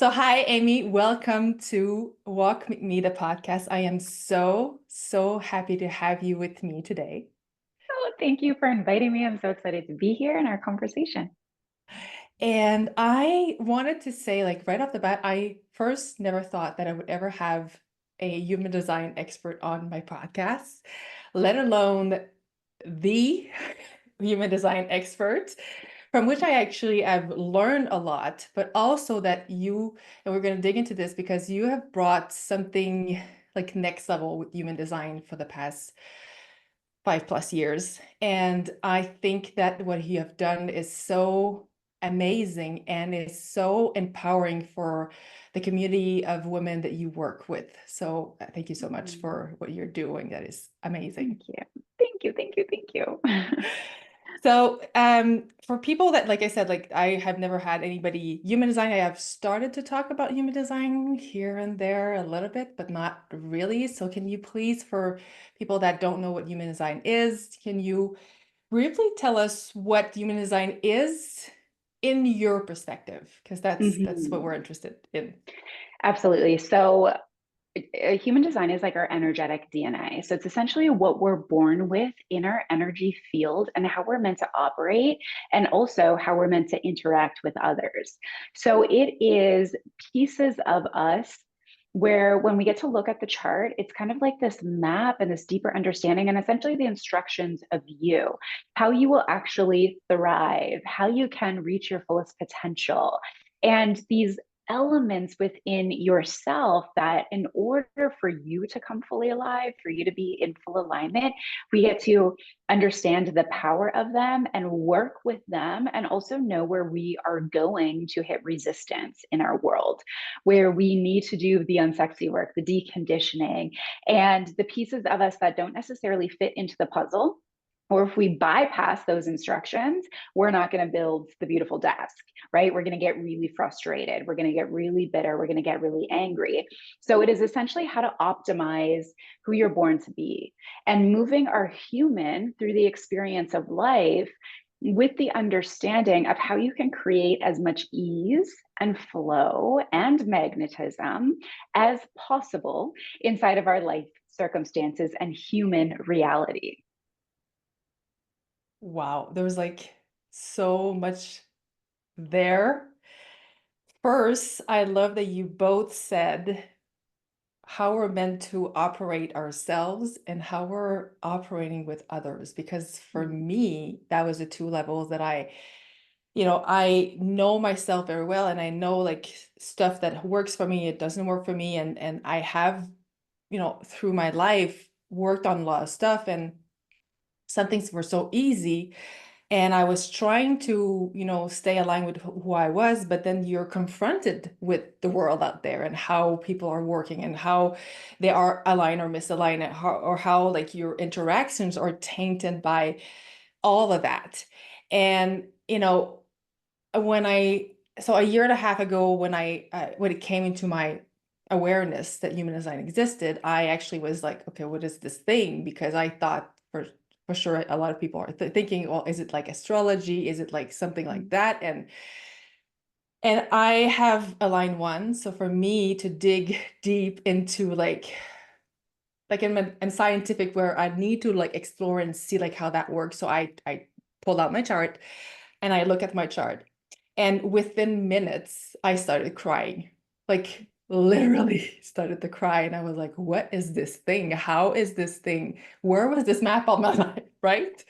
So, hi, Amy. Welcome to Walk With Me, the podcast. I am so happy to have you with me today. Oh, thank you for inviting me. I'm so excited to be here in our conversation. And I wanted to say, like, right off the bat, I first never thought that I would ever have a human design expert on my podcast, let alone the human design expert, from which I actually have learned a lot, but also that and we're going to dig into this because you have brought something like next level with human design for the past 5+ years. And I think that what you have done is so amazing and is so empowering for the community of women that you work with. So thank you so much Mm, for what you're doing. That is Thank amazing. you. Thank you. Thank you. Thank you. So, for people that, like I said, like I have never had anybody human design. I have started to talk about human design here and there a little bit, but not really. So, can you please, for people that don't know what human design is, can you briefly tell us what human design is in your perspective? Because that's what we're Mhm. interested in. Absolutely. So, human design is like our energetic DNA. So, it's essentially what we're born with in our energy field and how we're meant to operate, and also how we're meant to interact with others. So, it is pieces of us where when we get to look at the chart, it's kind of like this map and this deeper understanding, and essentially the instructions of you, how you will actually thrive, how you can reach your fullest potential. And these elements within yourself that, in order for you to come fully alive, for you to be in full alignment, we get to understand the power of them and work with them, and also know where we are going to hit resistance in our world, where we need to do the unsexy work, the deconditioning, and the pieces of us that don't necessarily fit into the puzzle. Or if we bypass those instructions, we're not going to build the beautiful desk, right? We're going to get really frustrated. We're going to get really bitter. We're going to get really angry. So it is essentially how to optimize who you're born to be, and moving our human through the experience of life with the understanding of how you can create as much ease and flow and magnetism as possible inside of our life circumstances and human reality. Wow, there was like so much there. First, I love that you both said how we're meant to operate ourselves and how we're operating with others. Because for me, that was the two levels that I know myself very well and I know like stuff that works for me, it doesn't work for me. And I have, through my life worked on a lot of stuff and some things were so easy and I was trying to, stay aligned with who I was, but then you're confronted with the world out there and how people are working and how they are aligned or misaligned, and or how like your interactions are tainted by all of that. And, when so a year and a half ago, when it came into my awareness that human design existed, I actually was like, okay, what is this thing? Because I thought for sure a lot of people are thinking, well, is it like astrology? Is it like something like that? And I have a line one, so for me to dig deep into like in scientific where I need to like explore and see like how that works. So I pulled out my chart and I look at my chart. And within minutes, I started crying. Like literally started to cry. And I was like, what is this thing? How is this thing? Where was this map on my life? Right?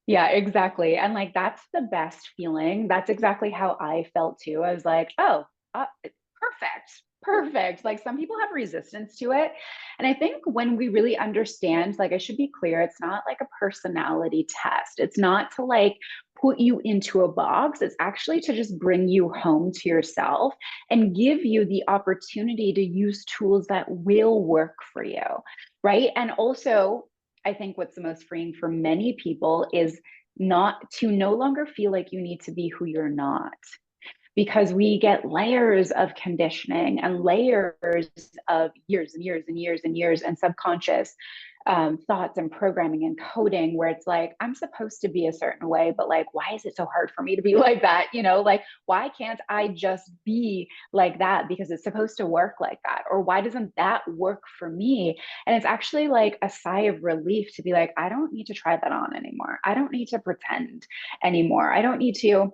Yeah, exactly. And like that's the best feeling. That's exactly how I felt too. I was like, oh, perfect. Perfect. Like some people have resistance to it. And I think when we really understand, like I should be clear, it's not like a personality test. It's not to like put you into a box. It's actually to just bring you home to yourself and give you the opportunity to use tools that will work for you. Right. And also, I think what's the most freeing for many people is not to no longer feel like you need to be who you're not, because we get layers of conditioning and layers of years and years and years and years and subconscious thoughts and programming and coding where it's like, I'm supposed to be a certain way, but like, why is it so hard for me to be like that? You know, like, why can't I just be like that because it's supposed to work like that? Or why doesn't that work for me? And it's actually like a sigh of relief to be like, I don't need to try that on anymore. I don't need to pretend anymore. I don't need to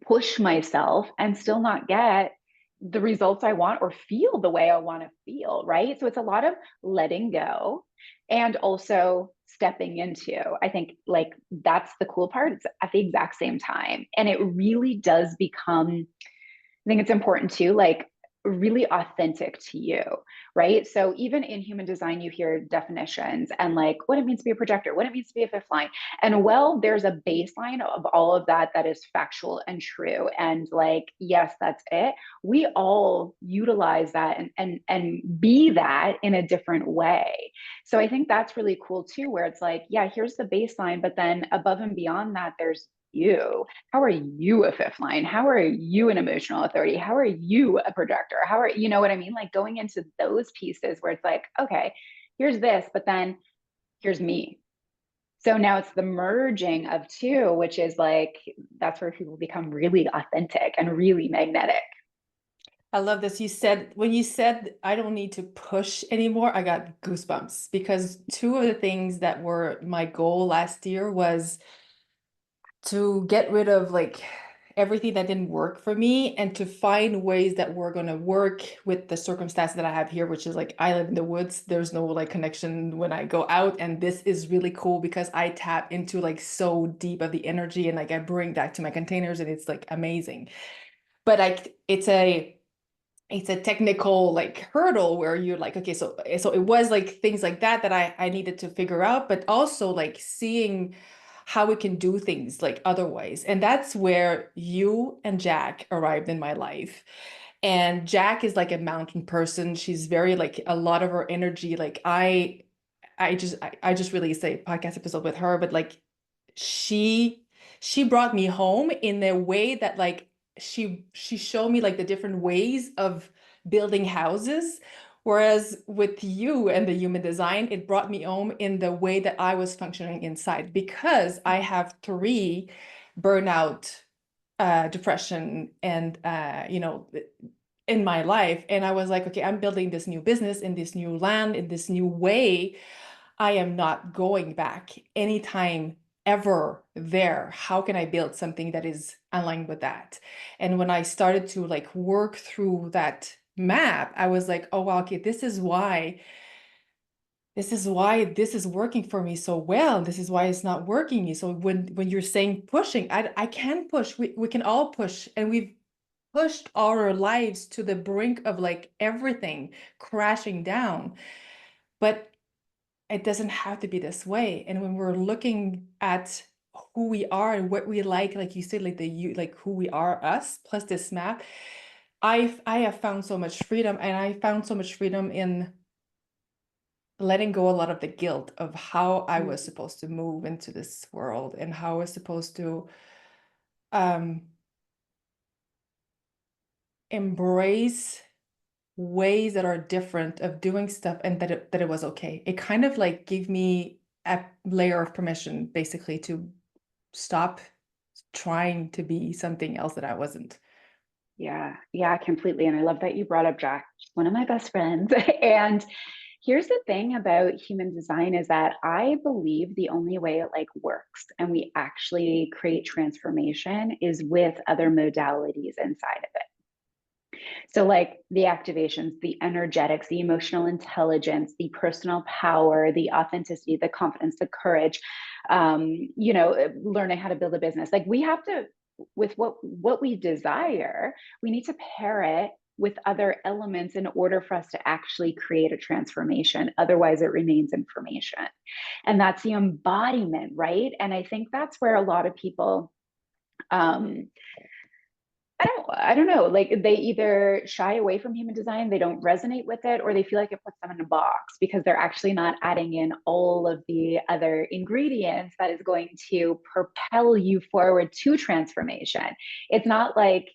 push myself and still not get the results I want or feel the way I want to feel, right? So it's a lot of letting go and also stepping into. I think like that's the cool part. It's at the exact same time. And it really does become, I think it's important too, like really authentic to you, right? So even in human design, you hear definitions and like what it means to be a projector, what it means to be a fifth line. And well, there's a baseline of all of that that is factual and true. And like, yes, that's it. We all utilize that and be that in a different way. So I think that's really cool too, where it's like, yeah, here's the baseline, but then above and beyond that, there's you. How are you a fifth line? How are you an emotional authority? How are you a projector? How are, you know what I mean? Like going into those pieces where it's like, okay, here's this, but then here's me. So now it's the merging of two, which is like, that's where people become really authentic and really magnetic. I love this. When you said, I don't need to push anymore, I got goosebumps because two of the things that were my goal last year was to get rid of like everything that didn't work for me and to find ways that were going to work with the circumstance that I have here, which is like I live in the woods. There's no like connection when I go out. And this is really cool because I tap into like so deep of the energy and like I bring that to my containers and it's like amazing. But like it's a technical like hurdle where you're like, okay, so it was like things like that that I needed to figure out, but also like seeing how we can do things like otherwise. And that's where you and Jack arrived in my life. And Jack is like a mountain person. She's very like a lot of her energy. Like I just released a podcast episode with her, but like she she brought me home in a way that like she showed me like the different ways of building houses. Whereas with you and the human design, it brought me home in the way that I was functioning inside because I have three burnout, depression, and in my life. And I was like, okay, I'm building this new business in this new land, in this new way. I am not going back anytime ever there. How can I build something that is aligned with that? And when I started to like work through that map, I was like, oh wow, okay, this is why this is working for me so well. This is why it's not working. So when you're saying pushing, I can push. We can all push, and we've pushed our lives to the brink of like everything crashing down. But it doesn't have to be this way. And when we're looking at who we are and what we like you said, like the you, like who we are, us, plus this map, I have found so much freedom, and I found so much freedom in letting go a lot of the guilt of how I was supposed to move into this world and how I was supposed to um embrace ways that are different of doing stuff, and that it was okay. It kind of like gave me a layer of permission basically to stop trying to be something else that I wasn't. Yeah, yeah, completely. And I love that you brought up Jack, she's one of my best friends. And here's the thing about human design is that I believe the only way it like works and we actually create transformation is with other modalities inside of it. So, like the activations, the energetics, the emotional intelligence, the personal power, the authenticity, the confidence, the courage, learning how to build a business. Like we have to, with what we desire, we need to pair it with other elements in order for us to actually create a transformation. Otherwise, it remains information. And that's the embodiment, right? And I think that's where a lot of people um I don't know, like they either shy away from human design, they don't resonate with it, or they feel like it puts them in a box because they're actually not adding in all of the other ingredients that is going to propel you forward to transformation. It's not like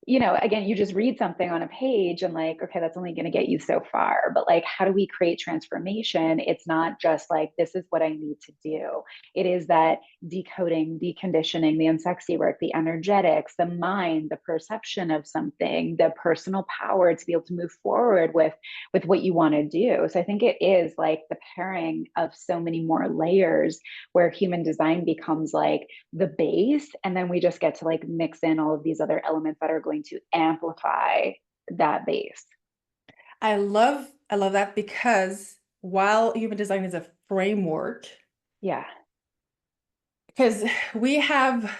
again, you just read something on a page and like, okay, that's only going to get you so far. But like, how do we create transformation? It's not just like, this is what I need to do. It is that decoding, deconditioning, the unsexy work, the energetics, the mind, the perception of something, the personal power to be able to move forward with what you want to do. So I think it is like the pairing of so many more layers where human design becomes like the base, and then we just get to like mix in all of these other elements that are going to amplify that base. I love that, because while human design is a framework, Yeah. because we have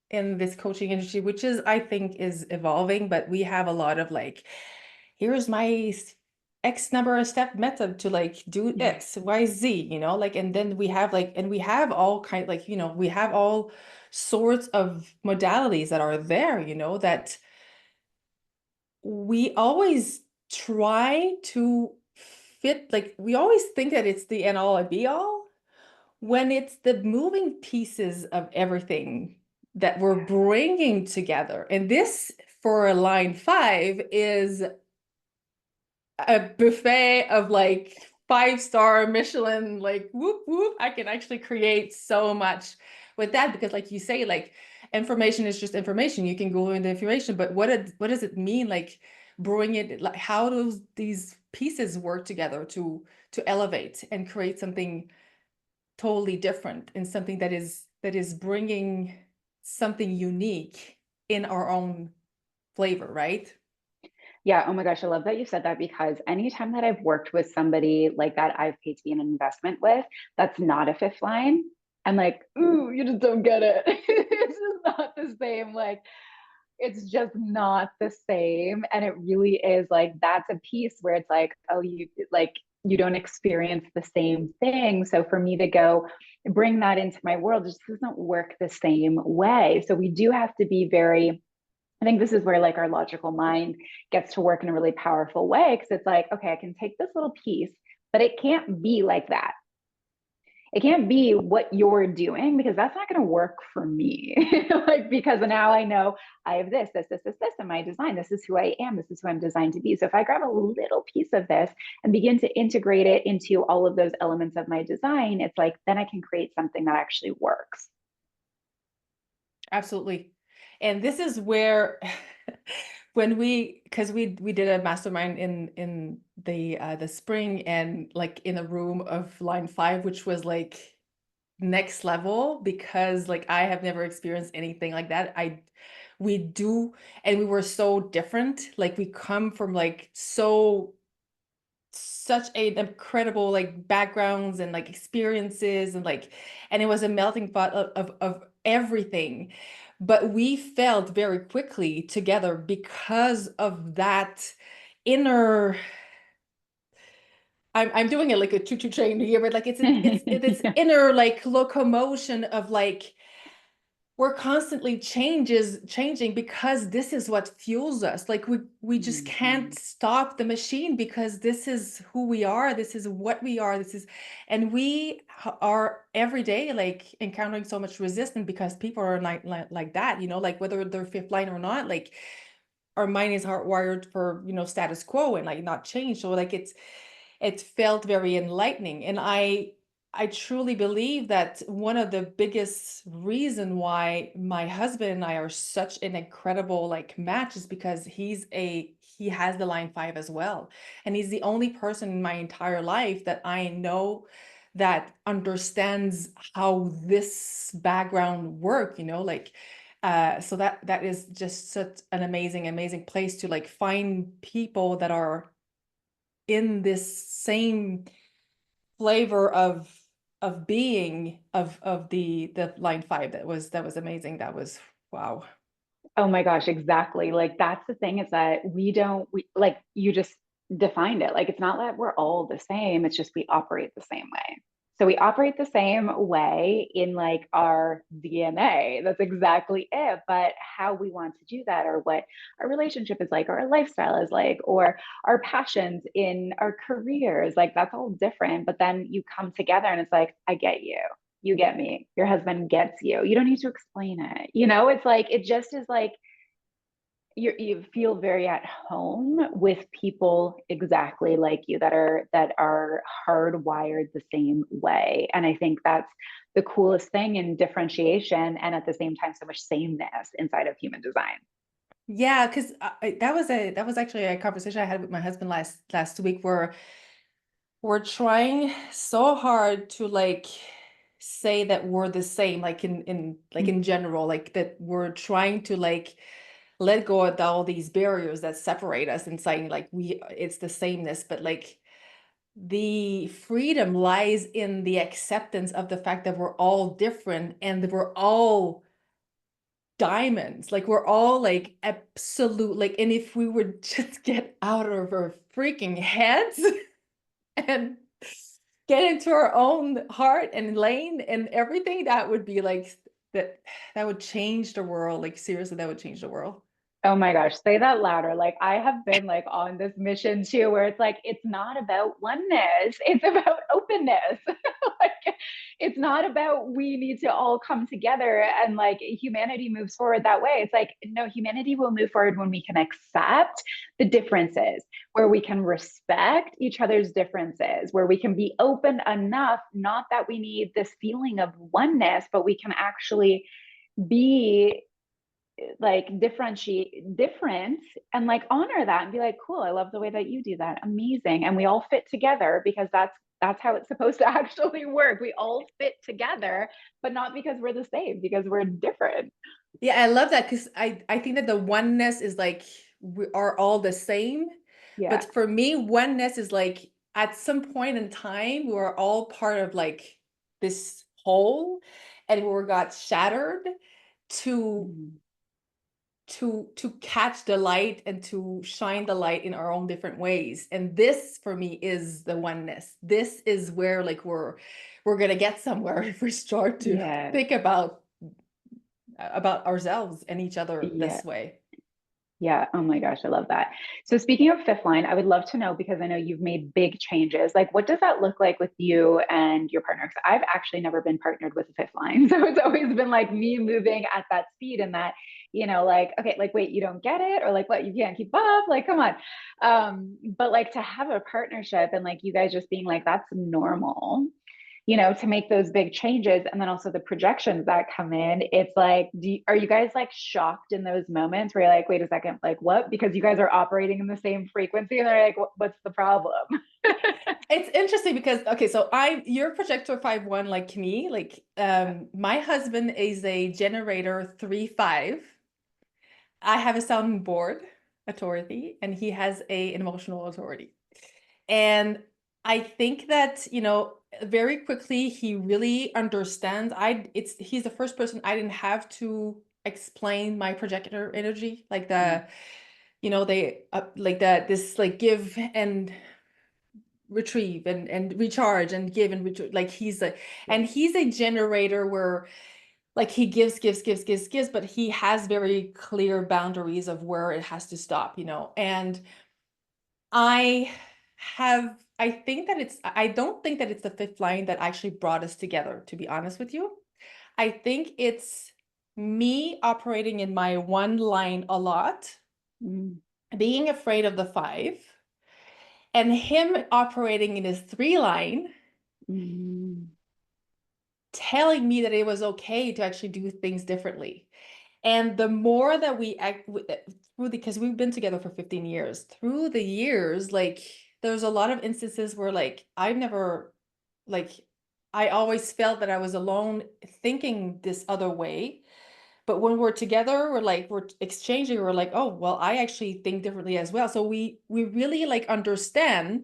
in this coaching industry, which is, I think, is evolving, but we have a lot of like, here's my X number of step method to like do Mhm. X, Y, Z, like, and then we have like, and we have all kind like, we have all sorts of modalities that are there, that we always try to fit, like, we always think that it's the end all and be all, when it's the moving pieces of everything that we're bringing together. And this, for a line 5, is a buffet of like 5-star Michelin, like whoop whoop. I can actually create so much with that, because like you say, like, information is just information. You can go into information, but what does it mean? Like, bring it, like, how does these pieces work together to elevate and create something totally different, and something that is bringing something unique in our own flavor, right? Yeah. Oh my gosh. I love that you said that, because anytime that I've worked with somebody like that, I've paid to be in an investment with, that's not a fifth line. I'm like, ooh, you just don't get it. It's just not the same. Like, it's just not the same. And it really is like, that's a piece where it's like, oh, you don't experience the same thing. So for me to go bring that into my world, it just doesn't work the same way. So we do have to be very, I think this is where like our logical mind gets to work in a really powerful way, because it's like, okay, I can take this little piece, but it can't be like that. It can't be what you're doing, because that's not going to work for me. Like, because now I know I have this in my design. This is who I am. This is who I'm designed to be. So if I grab a little piece of this and begin to integrate it into all of those elements of my design, it's like, then I can create something that actually works. Absolutely. And this is where when because we did a mastermind in the spring, and like in a room of line 5, which was like next level, because like I have never experienced anything like that. We do, and we were so different. Like, we come from like such a incredible like backgrounds and like experiences, and like, and it was a melting pot of everything, but we felt very quickly together because of that inner, I'm doing it like a choo-choo train here, but like it's Yeah. inner like locomotion of like, we're constantly changing, because this is what fuels us. Like, we just can't Mhm. stop the machine, because this is who we are, this is what we are, this is, and we are every day like encountering so much resistance, because people are like that, like whether they're fifth line or not, like our mind is hardwired for status quo and like not change. So like it felt very enlightening. And I truly believe that one of the biggest reason why my husband and I are such an incredible like match is because he has the line 5 as well. And he's the only person in my entire life that I know that understands how this background work, like, so that is just such an amazing place to like find people that are in this same flavor of being of the line 5. That was amazing. That was, wow. Oh my gosh, exactly. Like, that's the thing, is that we like, you just defined it. Like, it's not that we're all the same, it's just we operate the same way. So we operate the same way in like our DNA. That's exactly it. But how we want to do that, or what our relationship is like, or our lifestyle is like, or our passions in our careers, like, that's all different. But then you come together and it's like, I get you, you get me, your husband gets you, you don't need to explain it, it's like, it just is like, you feel very at home with people exactly like you that are hardwired the same way. And I think that's the coolest thing in differentiation, and at the same time so much sameness inside of human design. Yeah, because that was actually a conversation I had with my husband last week where we're trying so hard to like say that we're the same, like in general, like that we're trying to like let go of all these barriers that separate us and saying like it's the sameness, but like the freedom lies in the acceptance of the fact that we're all different and that we're all diamonds. Like we're all like absolute, like, and if we would just get out of our freaking heads and get into our own heart and lane and everything, that would be like that that would change the world. Like seriously, that would change the world. Oh my gosh, say that louder. Like I have been like on this mission too, where it's like it's not about oneness, it's about openness. Like it's not about we need to all come together and like humanity moves forward that way. It's like no, humanity will move forward when we can accept the differences, where we can respect each other's differences, where we can be open enough, not that we need this feeling of oneness, but we can actually be like differentiate difference and like honor that and be like cool, I love the way that you do that, amazing, and we all fit together because that's how it's supposed to actually work. We all fit together, but not because we're the same, because we're different. Yeah, I love that because I think that the oneness is like we are all the same. Yeah. But for me, oneness is like at some point in time, we're all part of like this whole and we got shattered to Mm. to catch the light and to shine the light in our own different ways. And this for me is the oneness. This is where like we're gonna get somewhere if we start to Yeah. think about ourselves and each other Yeah. this way. Yeah. Oh my gosh, I love that. So speaking of fifth line, I would love to know, because I know you've made big changes. Like, what does that look like with you and your partner? Because I've actually never been partnered with a fifth line. So it's always been like me moving at that speed and that, like, okay, like, wait, you don't get it? Or like, what, you can't keep up? Like, come on. But like to have a partnership and like you guys just being like, that's normal, to make those big changes. And then also the projections that come in. It's like, are you guys like shocked in those moments where you're like, wait a second, like what? Because you guys are operating in the same frequency and they're like, what's the problem? It's interesting because okay, so you're projector 5-1 like me. Like my husband is a generator 3-5. I have a sounding board authority and he has an emotional authority. And I think that, very quickly he really understands. He's the first person I didn't have to explain my projector energy, like Mm, they like that this like give and retrieve and recharge and give and retrieve. Like yeah. and he's a generator where like he gives, but he has very clear boundaries of where it has to stop. And I I think that I don't think that it's the fifth line that actually brought us together, to be honest with you. I think it's me operating in my one line a lot, Mm, being afraid of the five, and him operating in his three line, mm, telling me that it was okay to actually do things differently. And the more that we act through because we've been together for 15 years, through the years, like there's a lot of instances where like like I always felt that I was alone thinking this other way. But when we're together, we're exchanging, we're like, oh, well, I actually think differently as well. So we really like understand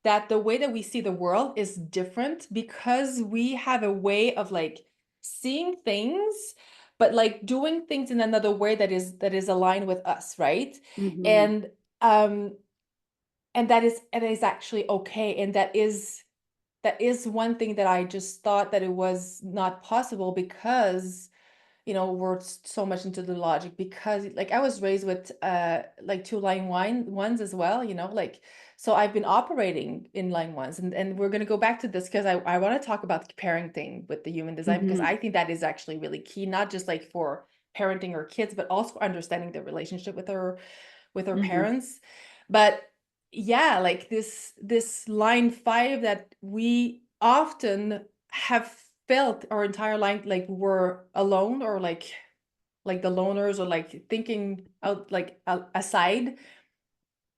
that the way that we see the world is different because we have a way of like seeing things but like doing things in another way that is aligned with us, right? mhm, And um and that is actually okay, and that is one thing that I just thought that it was not possible because we're so much into the logic because like I was raised with like two line ones as well, like so I've been operating in line ones, and we're going to go back to this because I want to talk about parenting with the human design because mhm. I think that is actually really key, not just like for parenting our kids, but also understanding the relationship with our Hmm. parents. But yeah, like this line 5 that we often have felt our entire life, like we're alone, or like the loners, or like thinking out, like aside.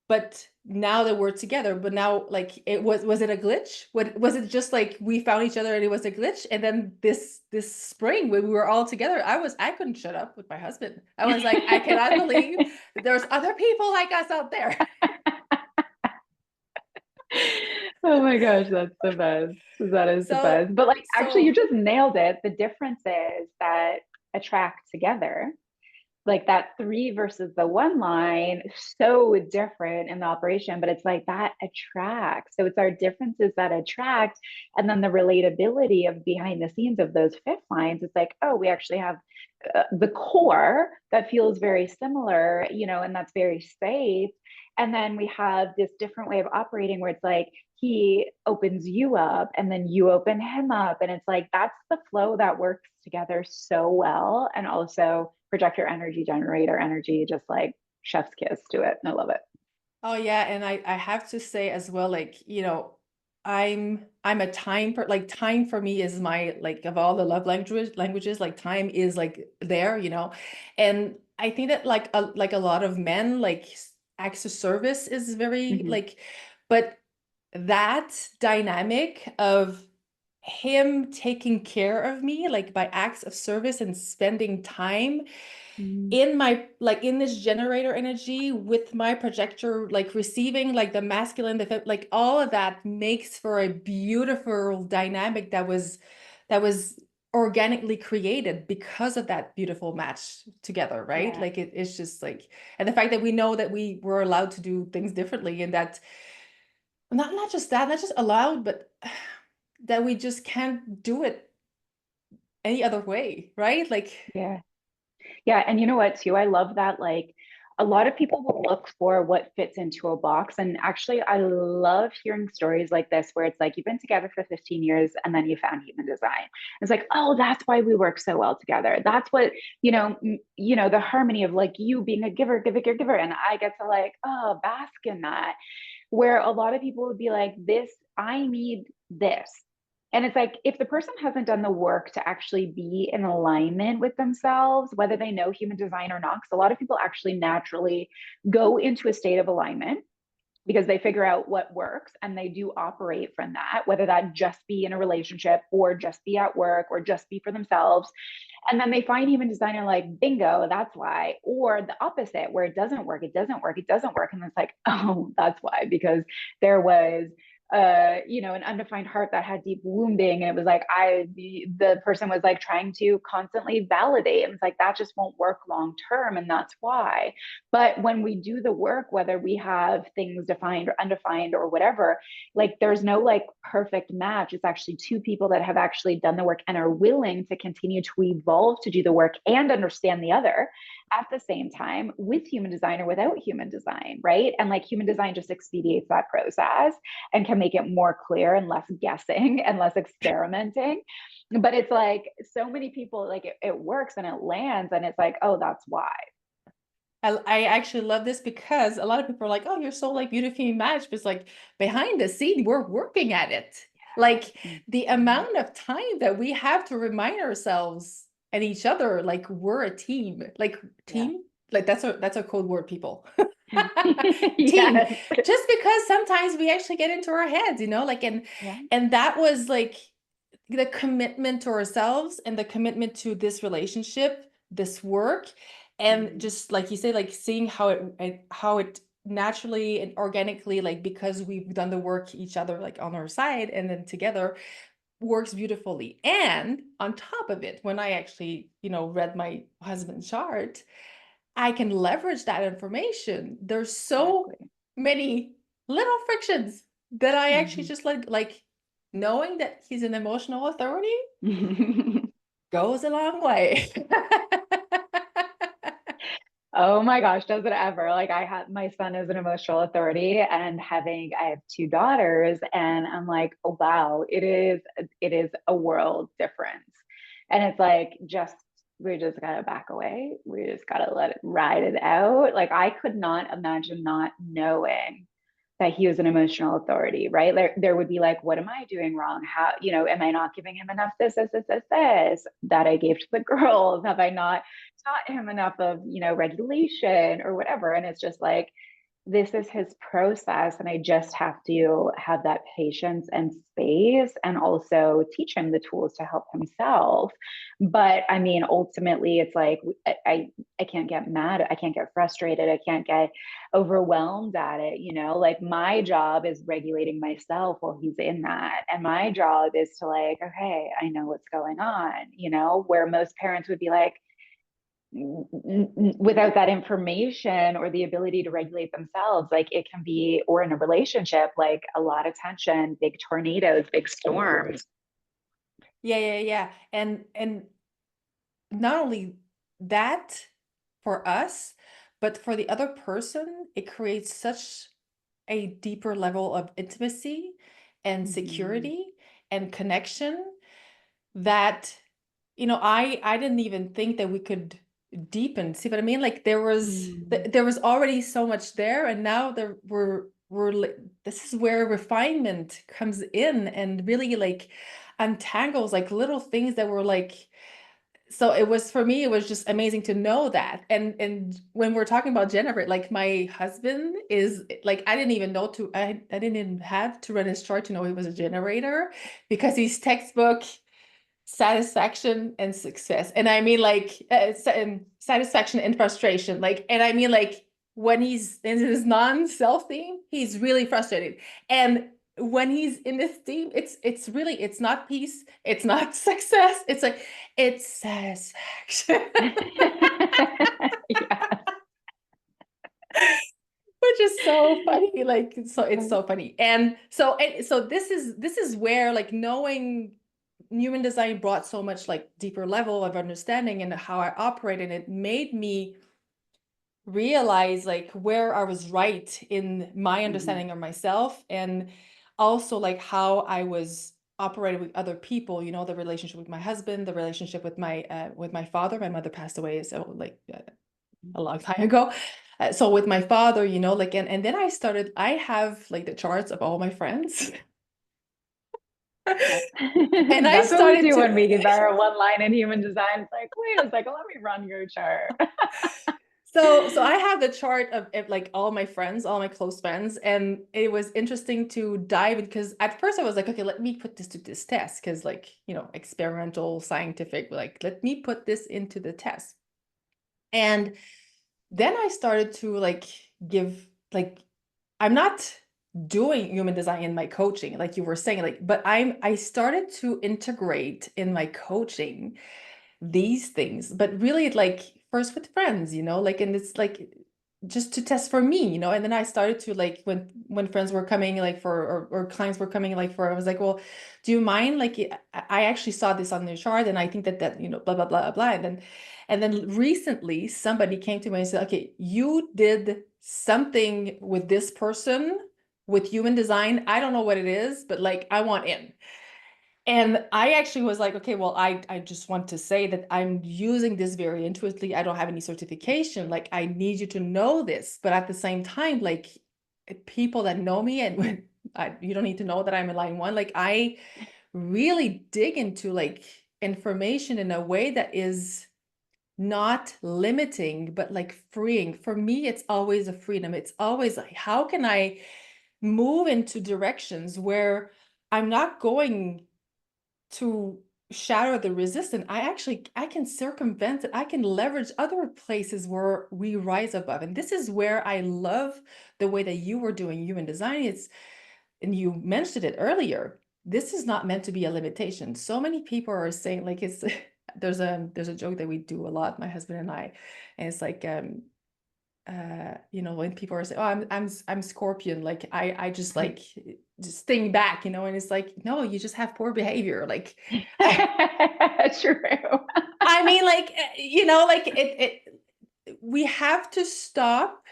But now that we're together, but now, like, was it a glitch? What was it? Just like we found each other and it was a glitch? And then this spring when we were all together, I couldn't shut up with my husband. I was like, I cannot believe that there's other people like us out there. Oh my gosh, that's the best. That is the So best. But like actually you so just nailed it. The difference is that attract together, like that 3 versus the 1 line, so different in the operation, but it's like that attracts. So it's our differences that attract. And then the relatability of behind the scenes of those fifth lines, it's like, oh, we actually have the core that feels very similar, and that's very safe. And then we have this different way of operating where it's like he opens you up and then you open him up. And it's like that's the flow that works together so well. And also projector energy, generator energy, just like chef's kiss to it. I love it. oh yeah, and I have to say as well, like, I'm a time per like time for me is my, like, of all the love languages, like time is like there, and I think that like a lot of men, like, acts of service is very Mm-hmm. like, but that dynamic of him taking care of me, like by acts of service and spending time Mm-hmm. in my, like, in this generator energy with my projector, like receiving, like the masculine, like all of that makes for a beautiful dynamic that was organically created because of that beautiful match together, right? Yeah. Like it's just like, and the fact that we know that we were allowed to do things differently, and that not just that, not just allowed, but that we just can't do it any other way, right? Like, Yeah. Yeah. And you know what, too? I love that. Like, a lot of people will look for what fits into a box. And actually, I love hearing stories like this where it's like you've been together for 15 years and then you found human design. It's like, oh, that's why we work so well together. That's what, the harmony of like you being a giver, giver, giver, giver. And I get to like, oh, bask in that. Where a lot of people would be like, this, I need this. And it's like, if the person hasn't done the work to actually be in alignment with themselves, whether they know human design or not, because a lot of people actually naturally go into a state of alignment because they figure out what works and they do operate from that, whether that just be in a relationship or just be at work or just be for themselves. And then they find human design and like, bingo, that's why. Or the opposite, where it doesn't work, it doesn't work, it doesn't work. And it's like, oh, that's why, because there was an undefined heart that had deep wounding. And it was like, the person was like trying to constantly validate. And it's like, that just won't work long term. And that's why. But when we do the work, whether we have things defined or undefined or whatever, like there's no like perfect match. It's actually two people that have actually done the work and are willing to continue to evolve to do the work and understand the other at the same time with human design or without human design, right? And like human design just expedites that process and can make it more clear and less guessing and less experimenting. But it's like so many people, like it works and it lands and it's like, oh, that's why. I actually love this because a lot of people are like, oh, you're so like beautifully matched, but it's like behind the scene, we're working at it. Like the Mhm. amount of time that we have to remind ourselves and each other, like we're a team, like Yeah. team, like that's a code word, people. Team. Yes. Just because sometimes we actually get into our heads, like, and Yeah. and that was like the commitment to ourselves and the commitment to this relationship, this work, and Mhm. just like you say, like seeing how it naturally and organically, like because we've done the work each other, like on our side and then together, works beautifully. And on top of it, when I actually, read my husband's chart, I can leverage that information. There's so Exactly. many little frictions that I actually Mhm. just like knowing that he's an emotional authority goes a long way. Oh my gosh, does it ever? Like I have my son is an emotional authority and I have two daughters and I'm like, oh wow, it is a world difference. And it's like just we just gotta back away. We just gotta let it ride it out. Like I could not imagine not knowing that he was an emotional authority, right? There would be like, what am I doing wrong? How, am I not giving him enough this that I gave to the girls? Have I not taught him enough of, regulation or whatever? And it's just like, this is his process, and I just have to have that patience and space, and also teach him the tools to help himself. But I mean, ultimately it's like, I can't get mad, I can't get frustrated, I can't get overwhelmed at it. Like my job is regulating myself while he's in that, and my job is to like, okay, I know what's going on. Where most parents would be like, without that information or the ability to regulate themselves, like it can be, or in a relationship, like a lot of tension, big tornadoes, big storms. Yeah. And not only that for us, but for the other person, it creates such a deeper level of intimacy and Mm-hmm. security and connection that, I didn't even think that we could deepen. See what I mean? Like Mm-hmm. there was already so much there, and now this is where refinement comes in and really like untangles like little things that were like. So it was, for me, it was just amazing to know that. And when we're talking about Jennifer, like my husband is like, I didn't even have to run his chart to know he was a generator, because he's textbook satisfaction and success. And I mean like satisfaction and frustration. Like, and I mean like when he's in his non-self theme, he's really frustrated. And when he's in this theme, it's really, it's not peace, it's not success, it's like it's satisfaction. Yeah. Which is so funny. Like, so it's so funny. And so this is where like knowing human design brought so much like deeper level of understanding and how I operate, and it made me realize like where I was right in my Mm-hmm. understanding of myself, and also like how I was operating with other people, the relationship with my husband, the relationship with my father. My mother passed away so like a long time ago. So with my father, like, and then I have like the charts of all my friends. Yeah. And I That's what we started do to, when we get our one line in human design. It's like, wait a second, let me run your chart. so I have the chart of like all my friends, all my close friends, and it was interesting to dive in, because at first I was like, okay, let me put this to this test, because like, experimental, scientific, like let me put this into the test. And then I started to like give like, I'm not doing human design in my coaching, like you were saying, like, but I started to integrate in my coaching these things, but really like first with friends, like, and it's like just to test for me, and then I started to like when friends were coming like for, or clients were coming like for, I was like, well, do you mind, like I actually saw this on the chart, and I think that blah blah blah blah. And then recently somebody came to me and said, okay, you did something with this person with human design, I don't know what it is, but like I want in. And I actually was like, okay, well, I just want to say that I'm using this very intuitively. I don't have any certification. Like, I need you to know this. But at the same time, like, people that know me, and when you don't need to know that I'm a line one, like, I really dig into like information in a way that is not limiting, but like freeing. For me, it's always a freedom. It's always like, how can I move into directions where I'm not going to shatter the resistance? I can circumvent it. I can leverage other places where we rise above. And this is where I love the way that you were doing human design. And you mentioned it earlier, this is not meant to be a limitation. So many people are saying like it's there's a joke that we do a lot, my husband and I, and it's like when people are saying, oh, I'm Scorpion, like I just like just sting back, and it's like, no, you just have poor behavior, like True. I mean, like like we have to stop.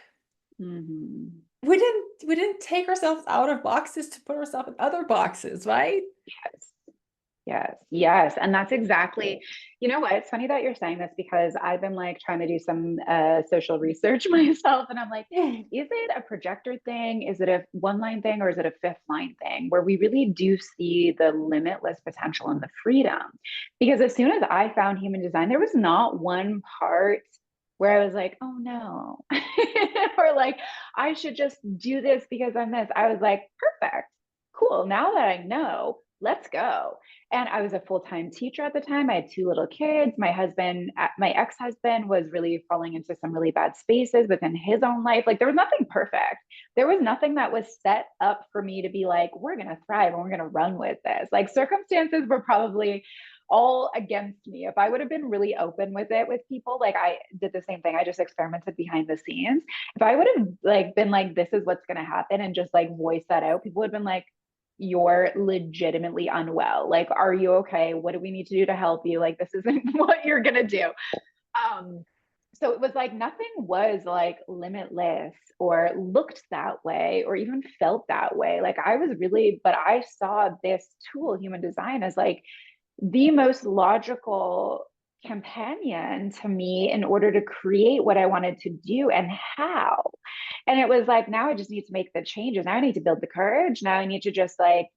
Mm-hmm. We didn't take ourselves out of boxes to put ourselves in other boxes, right? Yes. Yes, yes. And that's exactly, you know what? It's funny that you're saying this because I've been like trying to do some social research myself. And I'm like, Mm. is it a projector thing? Is it a one line thing? Or is it a fifth line thing where we really do see the limitless potential and the freedom? Because as soon as I found human design, there was not one part where I was like, oh no, or like, I should just do this because I'm this. I was like, perfect, cool. Now that I know, let's go. And I was a full-time teacher at the time. I had two little kids. My husband, my ex-husband was really falling into some really bad spaces within his own life. Like there was nothing perfect. There was nothing that was set up for me to be like, we're going to thrive and we're going to run with this. Like circumstances were probably all against me. If I would have been really open with it with people, like I did the same thing. I just experimented behind the scenes. If I would have like been like, this is what's going to happen and just like voice that out, people would have been like, you're legitimately unwell. Like, are you okay? What do we need to do to help you? Like, this isn't what you're gonna do. Um, so it was like nothing was like limitless or looked that way or even felt that way. Like I was really, but I saw this tool, human design, as like the most logical companion to me in order to create what I wanted to do and how. And it was like, now I just need to make the changes. Now I need to build the courage. Now I need to just like,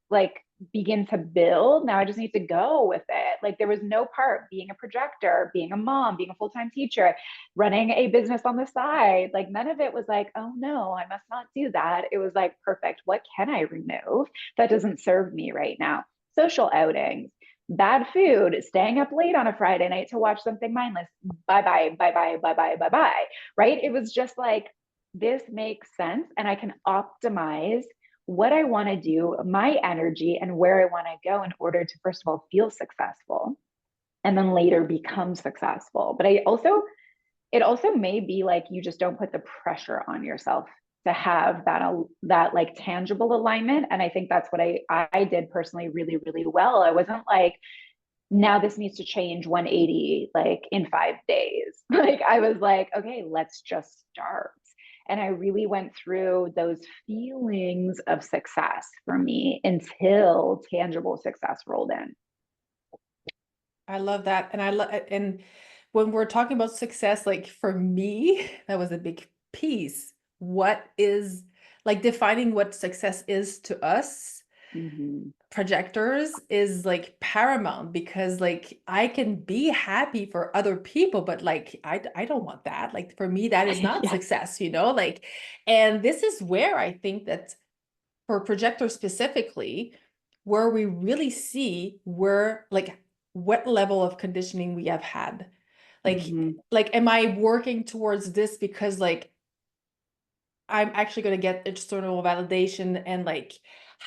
like begin to build. Now I just need to go with it. Like there was no part being a projector, being a mom, being a full-time teacher, running a business on the side. Like none of it was like, oh no, I must not do that. It was like, perfect. What can I remove that doesn't serve me right now? Social outings, bad food, staying up late on a Friday night to watch something mindless. Bye bye, bye bye, bye bye, bye bye. Right? It was just like, this makes sense. And I can optimize what I want to do, my energy, and where I want to go in order to, first of all, feel successful and then later become successful. But it also may be like you just don't put the pressure on yourself to have that like tangible alignment. And I think that's what I did personally really, really well. I wasn't like, now this needs to change 180 like in 5 days. Like I was like, okay, let's just start. And I really went through those feelings of success for me until tangible success rolled in. I love that. And I love, and when we're talking about success, like for me, that was a big piece. What is like defining what success is to us Mm-hmm. projectors is like paramount because like I can be happy for other people, but like I don't want that. Like for me, that is not Yeah. success, you know, like, and this is where I think that for projectors specifically, where we really see where like what level of conditioning we have had. Mm-hmm. Like am I working towards this because like I'm actually going to get external validation and like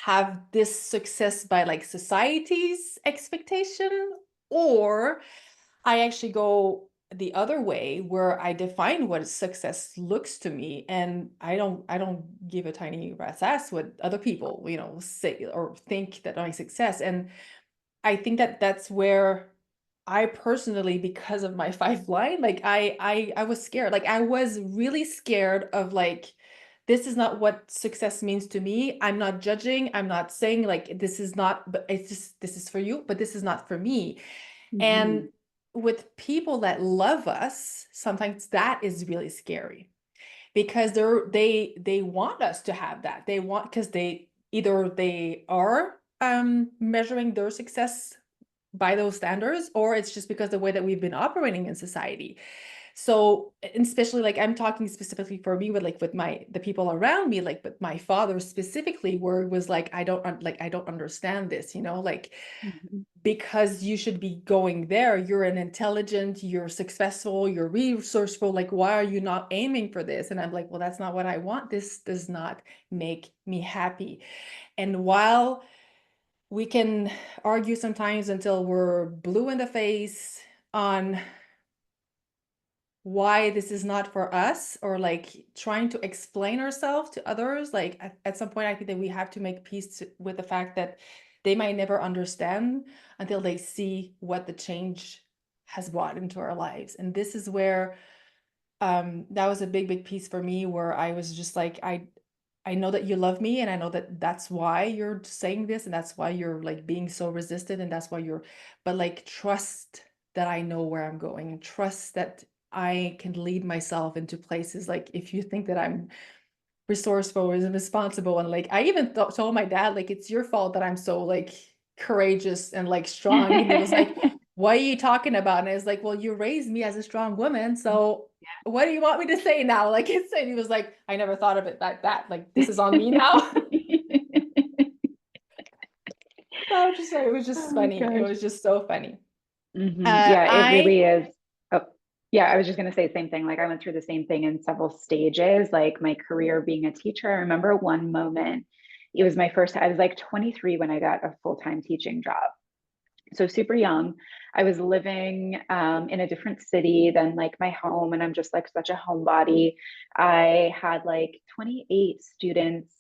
have this success by like society's expectation, or I actually go the other way where I define what success looks to me and I don't give a tiny rat's ass what other people, you know, say or think that my success. And I think that that's where I personally, because of my five line, like I was scared. Like I was really scared of like, this is not what success means to me. I'm not judging. I'm not saying like this is not, but it's just this is for you, but this is not for me. Mm-hmm. And with people that love us, sometimes that is really scary because they want us to have that. They want because they either they are measuring their success by those standards, or it's just because the way that we've been operating in society. So, and especially like I'm talking specifically for me with like with my the people around me, like with my father specifically, where it was like I don't understand this, you know, like Mm-hmm. because you should be going there. You're an intelligent, you're successful, you're resourceful. Like, why are you not aiming for this? And I'm like, well, that's not what I want. This does not make me happy. And while we can argue sometimes until we're blue in the face on why this is not for us or like trying to explain ourselves to others, like at some point I think that we have to make peace with the fact that they might never understand until they see what the change has brought into our lives. And this is where that was a big piece for me where I was just like I know that you love me, and I know that that's why you're saying this, and that's why you're like being so resistant, and that's why you're, but like trust that I know where I'm going, and trust that I can lead myself into places. Like if you think that I'm resourceful and responsible, and like I even told my dad, like, it's your fault that I'm so like courageous and like strong, and he was like, what are you talking about? And I was like, well, you raised me as a strong woman, so what do you want me to say now? Like it's, and he was like, I never thought of it like that, like this is on me now. So I was just like, it was just Oh my funny, it gosh. was just so funny. Yeah, it I really is. Oh, yeah, I was just going to say the same thing. Like, I went through the same thing in several stages, like my career being a teacher. I remember one moment, it was my first, I was like 23 when I got a full-time teaching job. So super young. I was living in a different city than like my home, and I'm just like such a homebody. I had like 28 students,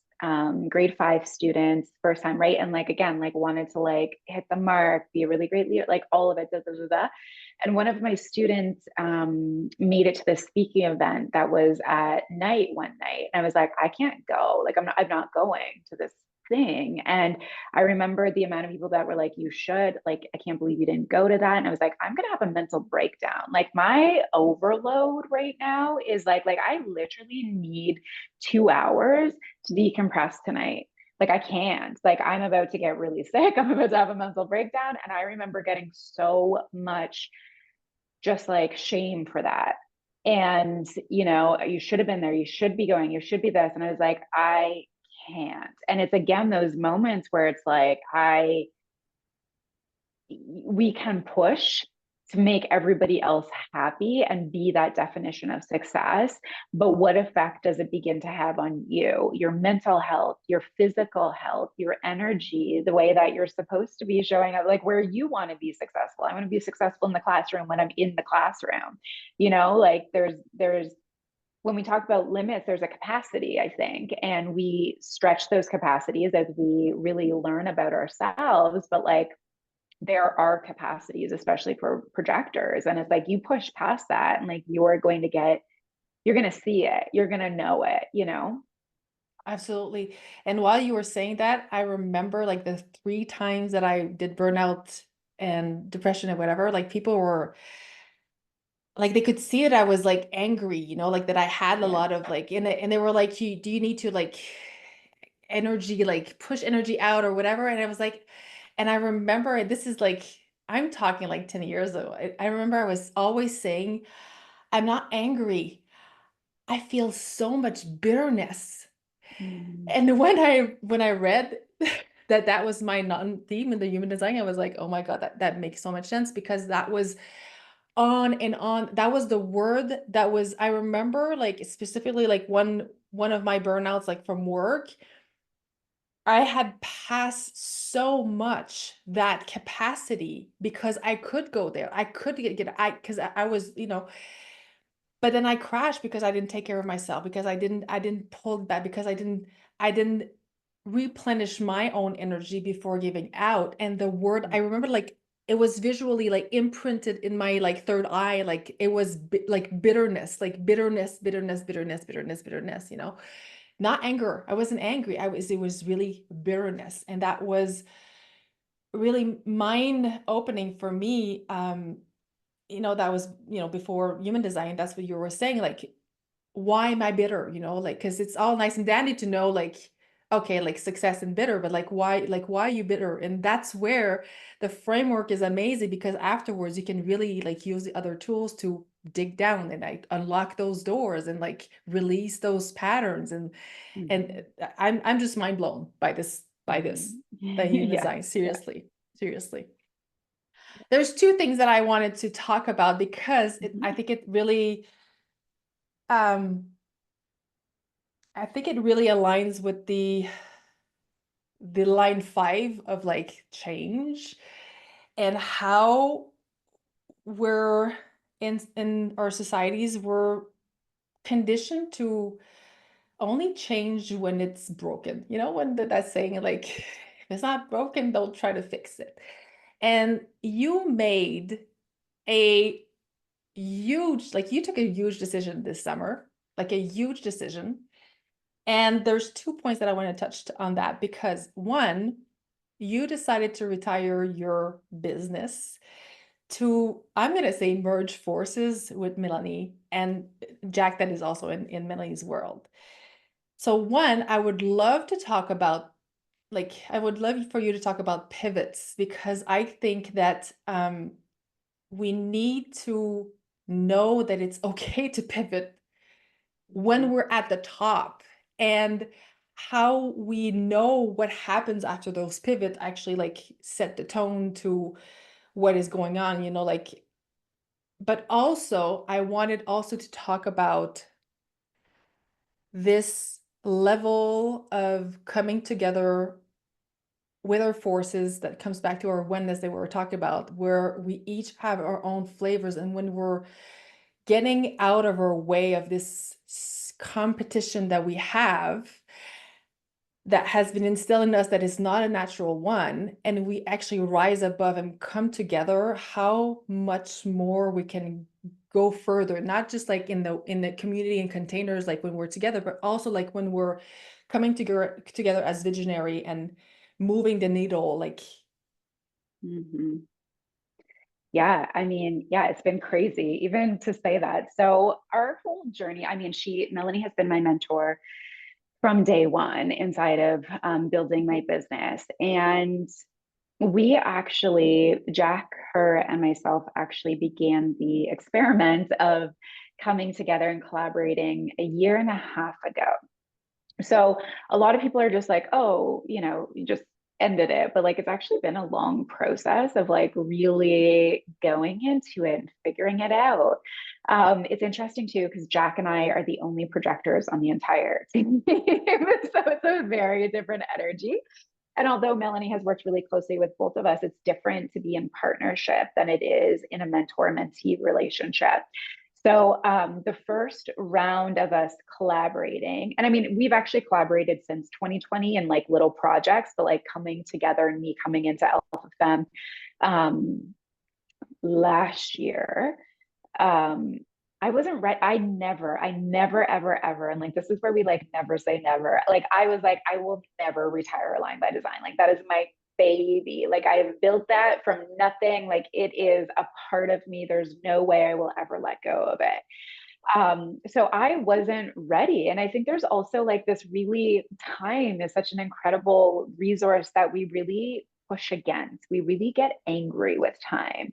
grade 5 students, first time, right? And like again, like wanted to like hit the mark, be a really great leader, like all of it. Da, da, da, da. And one of my students made it to this speaking event that was at night one night, and I was like, I can't go. Like I'm not going to this thing. And I remember the amount of people that were like, you should, like, I can't believe you didn't go to that. And I was like, I'm going to have a mental breakdown. Like my overload right now is like I literally need 2 hours to decompress tonight. Like I can't, like I'm about to get really sick. I'm about to have a mental breakdown. And I remember getting so much just like shame for that. And, you know, you should have been there. You should be going. You should be this. And I was like, I can't. And it's again those moments where it's like, we can push to make everybody else happy and be that definition of success. But what effect does it begin to have on you, your mental health, your physical health, your energy, the way that you're supposed to be showing up, like where you want to be successful? I want to be successful in the classroom when I'm in the classroom, you know, like there's, when we talk about limits, there's a capacity, I think, and we stretch those capacities as we really learn about ourselves. But like there are capacities, especially for projectors. And it's like you push past that and like you're going to see it, you're going to know it, you know? absolutely. And while you were saying that, I remember like the 3 times that I did burnout and depression and whatever, like people were like, they could see it. I was like angry, like that I had a Yeah. lot of like, and they were like, do you need to like energy, like push energy out or whatever? And I was like, and I remember this is like, I'm talking like 10 years ago. I remember I was always saying, I'm not angry. I feel so much bitterness. Mm-hmm. And when I read that was my non-theme in the human design, I was like, oh my God, that makes so much sense, because that was on and on. That was the word that was, I remember like specifically like one of my burnouts, like from work, I had passed so much that capacity because I could go there. I could because I was, but then I crashed because I didn't take care of myself, because I didn't pull back, because I didn't replenish my own energy before giving out. And the word, I remember like it was visually like imprinted in my like third eye, like it was like bitterness, like bitterness, bitterness, bitterness, bitterness, bitterness, not anger. I wasn't angry. It was really bitterness. And that was really mind opening for me. That was, before human design. That's what you were saying. Like, why am I bitter? Like, because it's all nice and dandy to know, like, okay, like success and bitter, but like why are you bitter? And that's where the framework is amazing, because afterwards you can really like use the other tools to dig down and like unlock those doors and like release those patterns. And I'm just mind blown by this Mm-hmm. the human Yeah. design. Yeah. Seriously. There's two things that I wanted to talk about, because Mm-hmm. I think it really um aligns with the line 5 of like change, and how we're in our societies, we're conditioned to only change when it's broken. When that's saying like, if it's not broken, don't try to fix it. And you made a huge, like you took a huge decision this summer, like a huge decision. And there's 2 points that I want to touch on that because one, you decided to retire your business to, I'm going to say, merge forces with Melanie and Jack, that is also in Melanie's world. So one, I would love to talk about, like, I would love for you to talk about pivots because I think that we need to know that it's okay to pivot when we're at the top, and how we know what happens after those pivots actually like set the tone to what is going on, like, but also I wanted also to talk about this level of coming together with our forces that comes back to our oneness that we were talking about, where we each have our own flavors. And when we're getting out of our way of this competition that we have, that has been instilled in us, that is not a natural one, and we actually rise above and come together, how much more we can go further, not just like in the community and containers, like when we're together, but also like when we're coming together as visionary and moving the needle, like. Mhm. Yeah, I mean, yeah, it's been crazy even to say that. So our whole journey, I mean, Melanie has been my mentor from day one inside of building my business. And we actually, Jack, her, and myself actually began the experiment of coming together and collaborating a year and a half ago. So a lot of people are just like, oh, you just ended it. But like, it's actually been a long process of like really going into it and figuring it out. It's interesting too, because Jack and I are the only projectors on the entire team. So it's a very different energy. And although Melanie has worked really closely with both of us, it's different to be in partnership than it is in a mentor-mentee relationship. So the first round of us collaborating, and I mean, we've actually collaborated since 2020 in like little projects, but like coming together and me coming into Alpha Femme last year, um, I wasn't ready. I never, ever, ever. And like, this is where we like never say never. Like, I was like, I will never retire Align by Design. Like, that is my baby. Like, I have built that from nothing. Like, it is a part of me. There's no way I will ever let go of it. So I wasn't ready. And I think there's also like this really, time is such an incredible resource that we really push against. We really get angry with time.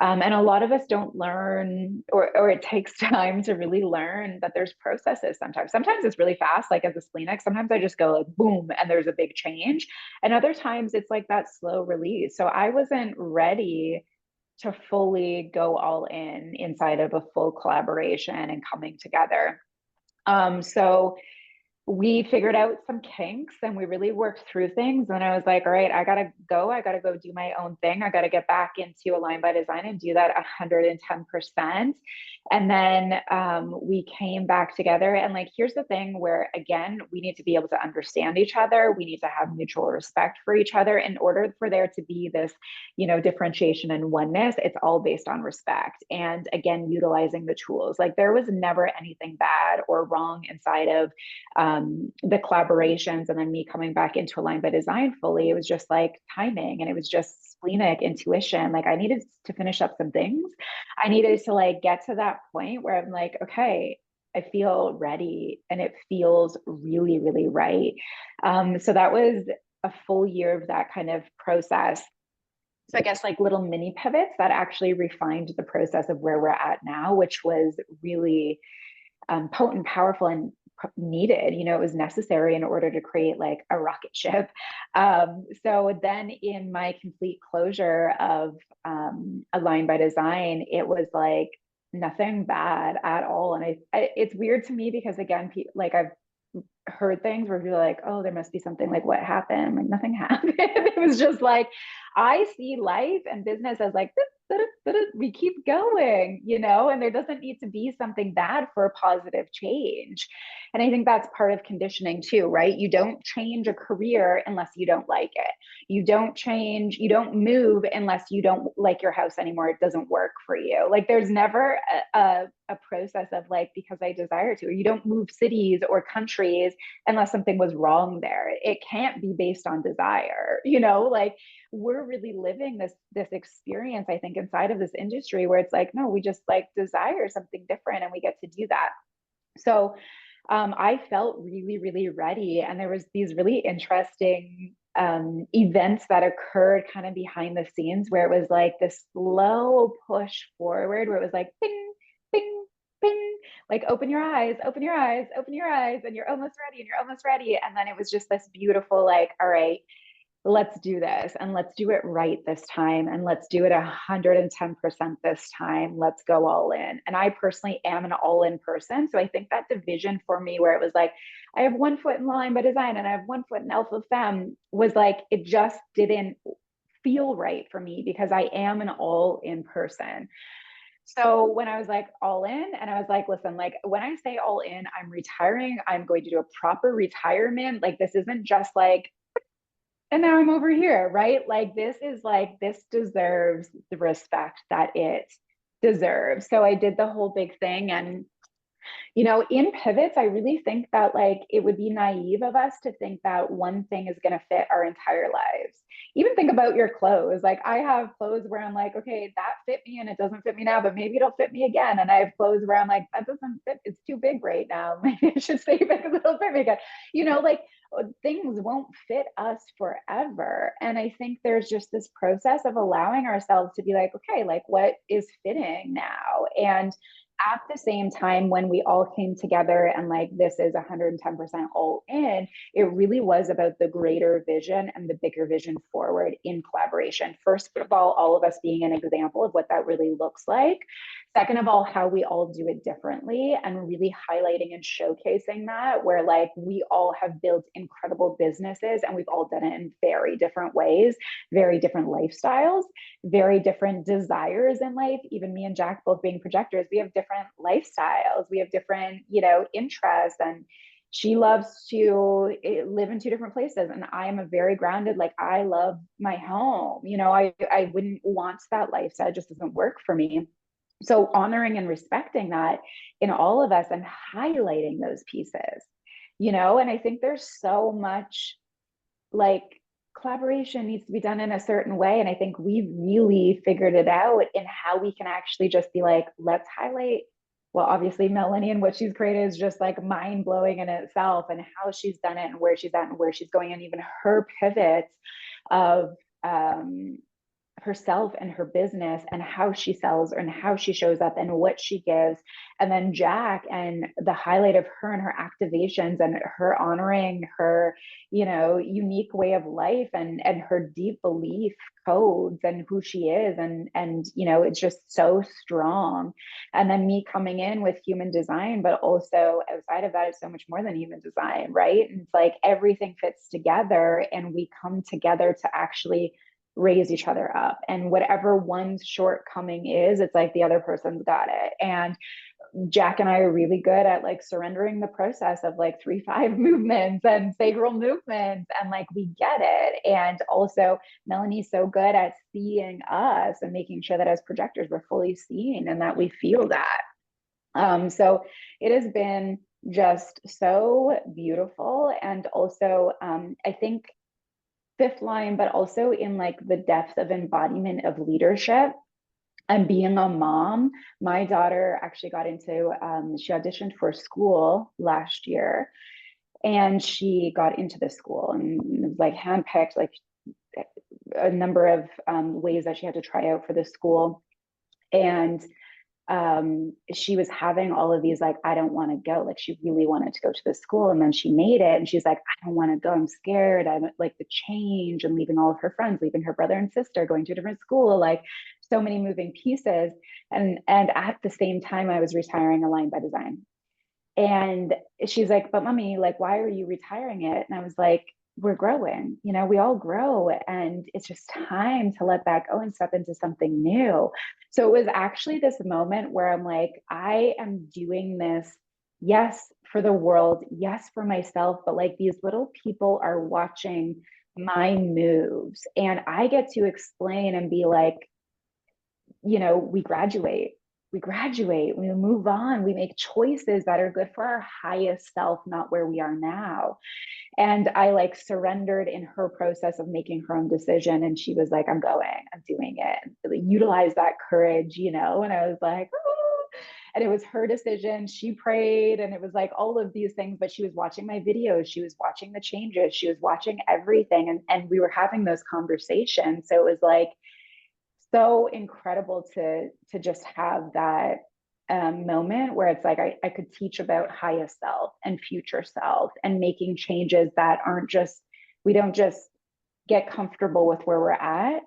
And a lot of us don't learn, or it takes time to really learn that there's processes sometimes. Sometimes it's really fast, like as a splenic. Sometimes I just go like boom, and there's a big change. And other times it's like that slow release. So I wasn't ready to fully go all in inside of a full collaboration and coming together. So we figured out some kinks and we really worked through things. And I was like, all right, I gotta go. I gotta go do my own thing. I gotta get back into Align by Design and do that 110%. And then we came back together. And like, here's the thing where, again, we need to be able to understand each other. We need to have mutual respect for each other in order for there to be this, differentiation and oneness. It's all based on respect. And again, utilizing the tools. Like, there was never anything bad or wrong inside of the collaborations and then me coming back into Align by Design fully. It was just like timing, and it was just splenic intuition. Like, I needed to finish up some things. I needed to like get to that point where I'm like, okay, I feel ready and it feels really, really right. So that was a full year of that kind of process. So I guess like little mini pivots that actually refined the process of where we're at now, which was really potent, powerful, and needed. It was necessary in order to create like a rocket ship. So then in my complete closure of Align by Design, it was like nothing bad at all. And it's weird to me because again, like I've heard things where you're like, oh, there must be something, like what happened? Like nothing happened. It was just like, I see life and business as like, we keep going, and there doesn't need to be something bad for a positive change. And I think that's part of conditioning too, right? You don't change a career unless you don't like it. You don't move unless you don't like your house anymore. It doesn't work for you. Like, there's never a a process of like, because I desire to, or you don't move cities or countries unless something was wrong there. It can't be based on desire, you know, like we're really living this experience, I think, inside of this industry where it's like, no, we just like desire something different and we get to do that. So I felt really, really ready. And there was these really interesting events that occurred kind of behind the scenes where it was like this slow push forward, where it was like, bing, bing, bing, like open your eyes, open your eyes, open your eyes, and you're almost ready, and you're almost ready. And then it was just this beautiful, like, all right, let's do this and let's do it right this time and let's do it 110% this time. Let's go all in. And I personally am an all in person. So I think that division for me, where it was like, I have 1 foot in line by design and I have 1 foot in alpha femme, was like, it just didn't feel right for me because I am an all in person. So when I was like all in, and I was like, listen, like when I say all in, I'm retiring, I'm going to do a proper retirement. Like this isn't just like, and now I'm over here, right? Like this is like, this deserves the respect that it deserves. So I did the whole big thing. And you know, in pivots, I really think that like it would be naive of us to think that one thing is going to fit our entire lives. Even think about your clothes. Like I have clothes where I'm like, okay, that fit me and it doesn't fit me now, but maybe it'll fit me again. And I have clothes where I'm like, that doesn't fit. It's too big right now. Maybe I should stay big because it'll fit me again. You know, like things won't fit us forever. And I think there's just this process of allowing ourselves to be like, okay, like what is fitting now? And at the same time, when we all came together and like this is 110% all in, it really was about the greater vision and the bigger vision forward in collaboration. First of all of us being an example of what that really looks like. Second of all, how we all do it differently and really highlighting and showcasing that, where like we all have built incredible businesses and we've all done it in very different ways, very different lifestyles, very different desires in life. Even me and Jack both being projectors, we have different lifestyles, we have different, you know, interests. And she loves to live in 2 different places and I am a very grounded, like I love my home, you know, I wouldn't want that lifestyle, it just doesn't work for me. So honoring and respecting that in all of us and highlighting those pieces, you know. And I think there's so much like collaboration needs to be done in a certain way. And I think we've really figured it out in how we can actually just be like, let's highlight. Well, obviously, Melanie and what she's created is just like mind blowing in itself, and how she's done it and where she's at and where she's going, and even her pivots of herself and her business and how she sells and how she shows up and what she gives. And then Jack and the highlight of her and her activations and her honoring her, you know, unique way of life and her deep belief codes and who she is. And, you know, it's just so strong. And then me coming in with human design, but also outside of that, it's so much more than human design, right? And it's like everything fits together and we come together to actually raise each other up. And whatever one's shortcoming is, it's like the other person's got it. And Jack and I are really good at like surrendering the process of like 3-5 movements and sacral movements, and like we get it. And also Melanie's so good at seeing us and making sure that as projectors we're fully seen and that we feel that. So it has been just so beautiful. And also I think fifth line, but also in like the depth of embodiment of leadership and being a mom. My daughter actually got into, she auditioned for school last year and she got into the school and it was like handpicked, like a number of ways that she had to try out for the school. And she was having all of these like, I don't want to go, like she really wanted to go to the school, and then she made it and she's like, I don't want to go, I'm scared, I don't like the change and leaving all of her friends, leaving her brother and sister, going to a different school, like so many moving pieces. And at the same time I was retiring Align by Design. And she's like, but mommy, like why are you retiring it? And I was like, we're growing, you know, we all grow and it's just time to let that go and step into something new. So it was actually this moment where I'm like, I am doing this, yes, for the world, yes, for myself, but like these little people are watching my moves and I get to explain and be like, you know, we graduate, we graduate, we move on, we make choices that are good for our highest self, not where we are now. And I like surrendered in her process of making her own decision. And she was like, I'm going, I'm doing it. And really utilize that courage, you know? And I was like, oh. And it was her decision. She prayed, and it was like all of these things, but she was watching my videos. She was watching the changes. She was watching everything. And we were having those conversations. So it was like so incredible to just have that moment where it's like I could teach about highest self and future self and making changes that aren't just, we don't just get comfortable with where we're at.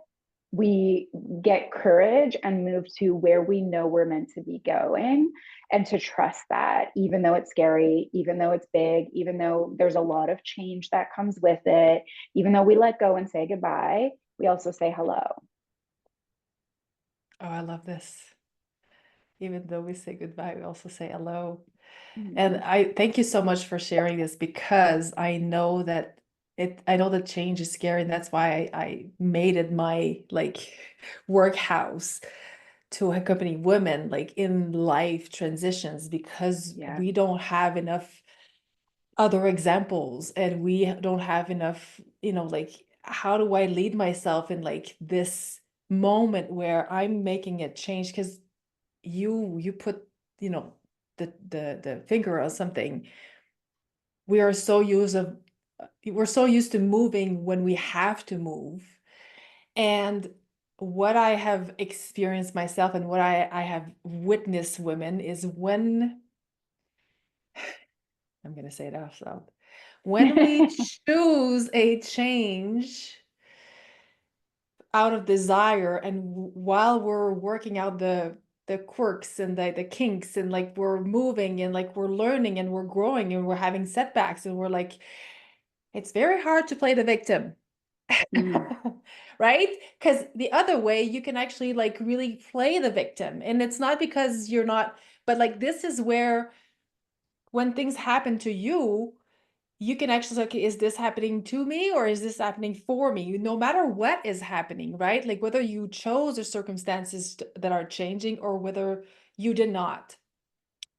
We get courage and move to where we know we're meant to be going, and to trust that, even though it's scary, even though it's big, even though there's a lot of change that comes with it, even though we let go and say goodbye, we also say hello. Oh, I love this. Even though we say goodbye, we also say hello. And Mm-hmm. I thank you so much for sharing this, because I know that I know that change is scary, and that's why I made it my like work house to accompany women like in life transitions, because Yeah. we don't have enough other examples, and we don't have enough, like, how do I lead myself in like this moment where I'm making a change? Because you put, you know, the finger on something. We are so used of we're so used to moving when we have to move. And what I have experienced myself, and what I have witnessed women, is when I'm going to say it out loud, when we choose a change out of desire, and while we're working out the quirks and the kinks, and like we're moving, and like we're learning, and we're growing, and we're having setbacks, and we're like, it's very hard to play the victim. Mm. Right? Because the other way, you can actually like really play the victim. And it's not because you're not, but like this is where, when things happen to you, you can actually say, okay, is this happening to me, or is this happening for me? No matter what is happening, right? Like whether you chose the circumstances that are changing, or whether you did not.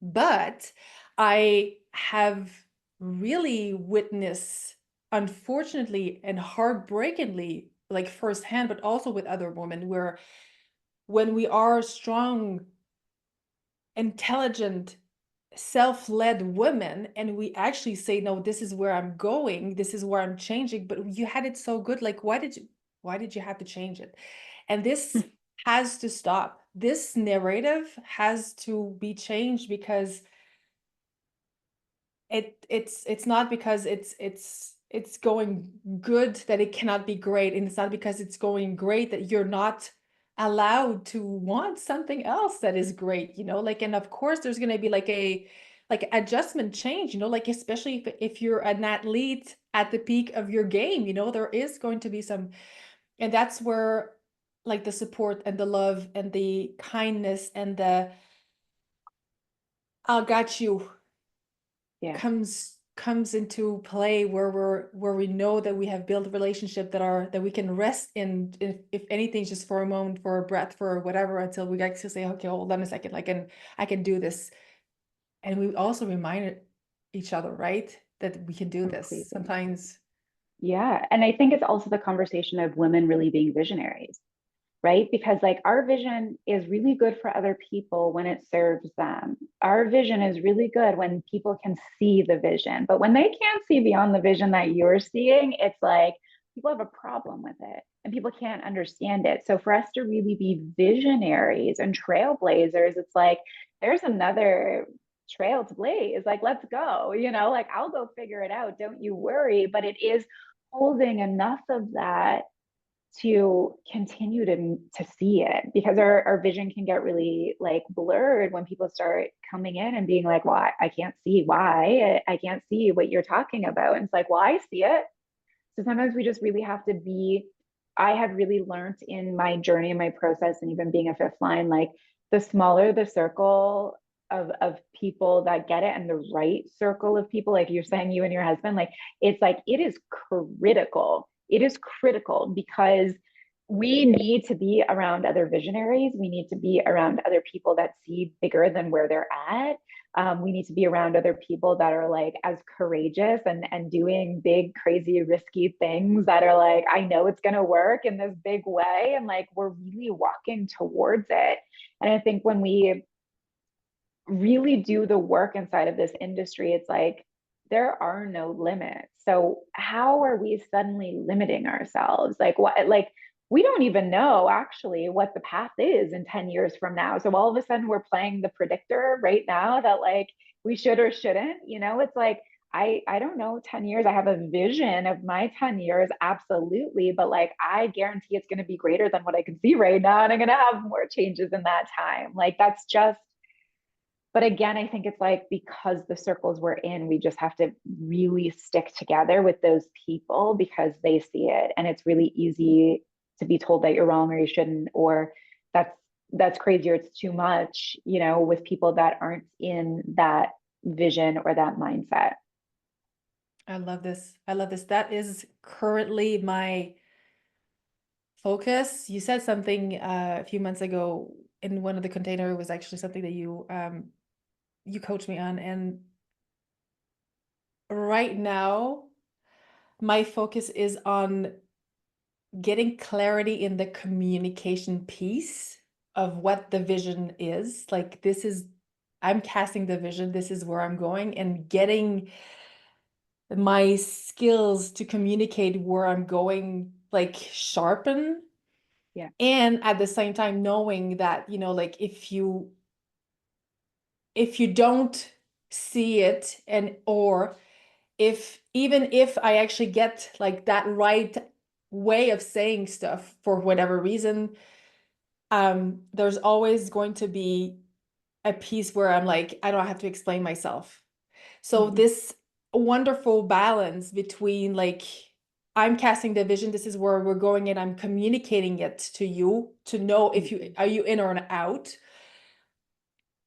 But I have really witnessed, unfortunately and heartbreakingly, like firsthand, but also with other women, where when we are strong, intelligent, self-led women, and we actually say, no, this is where I'm going, this is where I'm changing, but you had it so good, like why did you have to change it? And this has to stop. This narrative has to be changed, because it's not because it's going good that it cannot be great, and it's not because it's going great that you're not allowed to want something else that is great, like. And of course there's going to be like a like adjustment change, like, especially if you're an athlete at the peak of your game, there is going to be some. And that's where like the support and the love and the kindness and the "I got you" Yeah. comes into play, where we know that we have built a relationship that we can rest in, if anything, just for a moment, for a breath, for whatever, until we get to say, okay, hold on a second, I can do this. And we also remind each other, right, that we can do this Completely. sometimes. Yeah. And I think it's also the conversation of women really being visionaries, right? Because like our vision is really good for other people when it serves them. Our vision is really good when people can see the vision. But when they can't see beyond the vision that you're seeing, it's like people have a problem with it and people can't understand it. So for us to really be visionaries and trailblazers, it's like there's another trail to blaze. Like, let's go, like I'll go figure it out. Don't you worry. But it is holding enough of that to continue to see it, because our vision can get really like blurred when people start coming in and being like, well, I can't see why, I can't see what you're talking about. And it's like, well, I see it. So sometimes we just really have to be, I have really learned in my journey and my process, and even being a fifth line, like the smaller the circle of people that get it, and the right circle of people, like you're saying, you and your husband, like it's like it is critical. It is critical because we need to be around other visionaries. We need to be around other people that see bigger than where they're at. We need to be around other people that are like as courageous and doing big, crazy, risky things that are like, I know it's going to work in this big way. And like, we're really walking towards it. And I think when we really do the work inside of this industry, it's like there are no limits. So how are we suddenly limiting ourselves? Like what like we don't even know actually what the path is in 10 years from now. So all of a sudden we're playing the predictor right now that like we should or shouldn't, you know, it's like I don't know 10 years. I have a vision of my 10 years, absolutely, but like I guarantee it's going to be greater than what I can see right now and I'm going to have more changes in that time. Like that's just but again, I think it's like because the circles we're in, we just have to really stick together with those people because they see it. And it's really easy to be told that you're wrong or you shouldn't, or that's that's crazy or it's too much, you know, with people that aren't in that vision or that mindset. I love this. I love this. That is currently my focus. You said something a few months ago in one of the container was actually something that you coached me on. And right now, my focus is on getting clarity in the communication piece of what the vision is. Like this is, I'm casting the vision, this is where I'm going, and getting my skills to communicate where I'm going, like sharpen. Yeah. And at the same time, knowing that, like if you don't see it and or if even if I actually get like that right way of saying stuff for whatever reason, there's always going to be a piece where I'm like, I don't have to explain myself. So Mm-hmm. this wonderful balance between like I'm casting the vision, this is where we're going, and I'm communicating it to you to know if you Mm-hmm. are you in or out.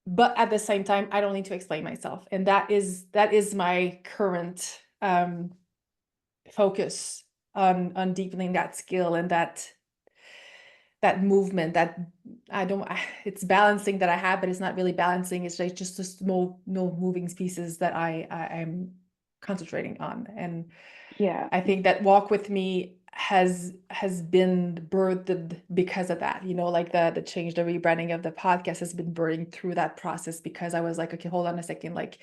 But at the same time, I don't need to explain myself. And that is my current focus on deepening that skill and that movement that I don't it's balancing that I have, but it's not really balancing. It's like just the small no moving pieces that I'm concentrating on. And Yeah. I think that walk with me has been birthed because of that. Like the change, the rebranding of the podcast has been birthing through that process because I was like, okay, hold on a second, like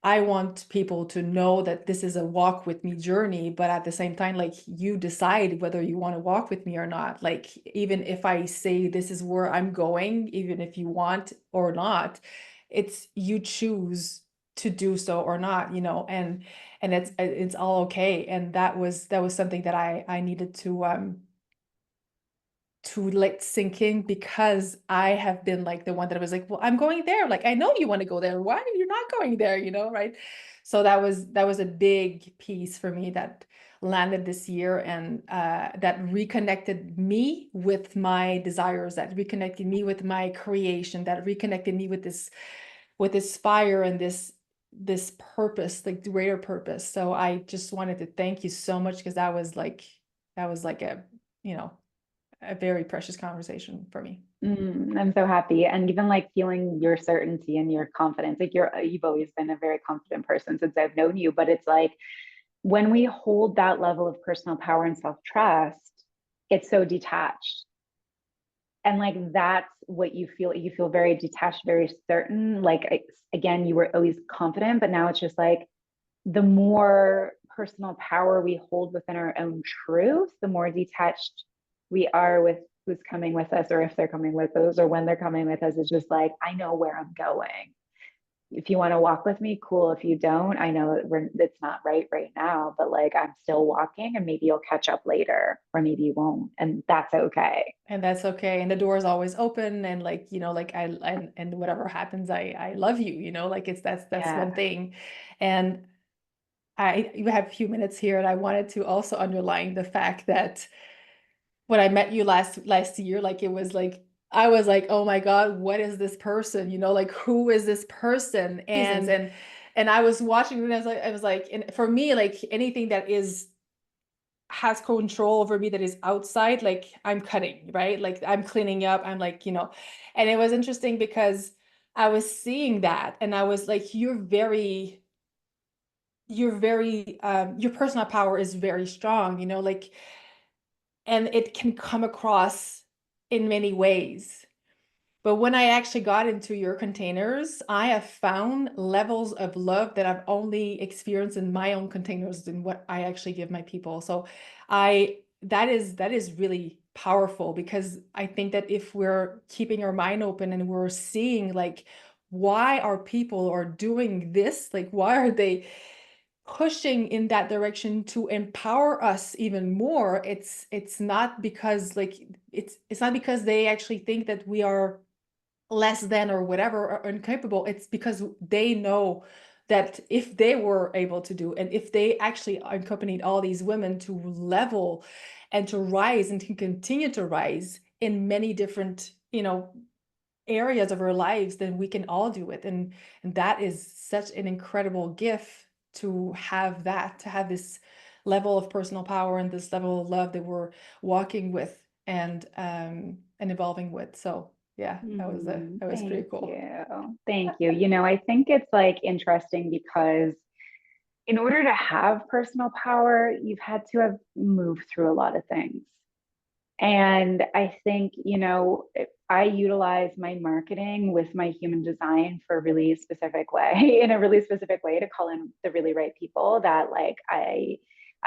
I want people to know that this is a walk with me journey, but at the same time, like you decide whether you want to walk with me or not. Like, even if I say this is where I'm going, even if you want or not, it's you choose to do so or not, and it's all okay. And that was something that I needed to let sink in because I have been like the one that was like, well, I'm going there. Like, I know you want to go there. Why are you not going there? Right? So that was a big piece for me that landed this year and that reconnected me with my desires, that reconnected me with my creation, that reconnected me with this fire and this purpose, like greater purpose. So I just wanted to thank you so much because that was like you know a very precious conversation for me. I'm so happy. And even like feeling your certainty and your confidence, like you've always been a very confident person since I've known you. But it's like when we hold that level of personal power and self-trust, it's so detached. And like that's what you feel very detached, very certain. Like again, you were always confident, but now it's just like the more personal power we hold within our own truth, the more detached we are with who's coming with us, or if they're coming with us, or when they're coming with us. It's just like, I know where I'm going. If you want to walk with me, cool. If you don't, I know it's not right now, but like I'm still walking and maybe you'll catch up later, or maybe you won't. And that's okay. And that's okay. And the door is always open. And like, like and whatever happens, I love you, like that's one Yeah. thing. And you have a few minutes here, and I wanted to also underline the fact that when I met you last year, like it was like I was like, oh my God, what is this person? Like who is this person? And I was watching and I was like, and for me, like anything that is has control over me that is outside, like I'm cutting, right? Like I'm cleaning up, I'm like, and it was interesting because I was seeing that and I was like, your personal power is very strong, like, and it can come across in many ways. But when I actually got into your containers, I have found levels of love that I've only experienced in my own containers than what I actually give my people. So that is really powerful, because I think that if we're keeping our mind open and we're seeing like why our people are doing this, like why are they pushing in that direction to empower us even more, it's not because like it's not because they actually think that we are less than or whatever or incapable. It's because they know that if they were able to do, and if they actually accompanied all these women to level and to rise and to continue to rise in many different areas of our lives, then we can all do it. And that is such an incredible gift, to have this level of personal power and this level of love that we're walking with and evolving with. So yeah, that was Thank pretty cool. you. Thank you. I think it's like interesting because in order to have personal power, you've had to have moved through a lot of things. And I think, I utilize my marketing with my human design for a really specific way, in a really specific way, to call in the really right people that like I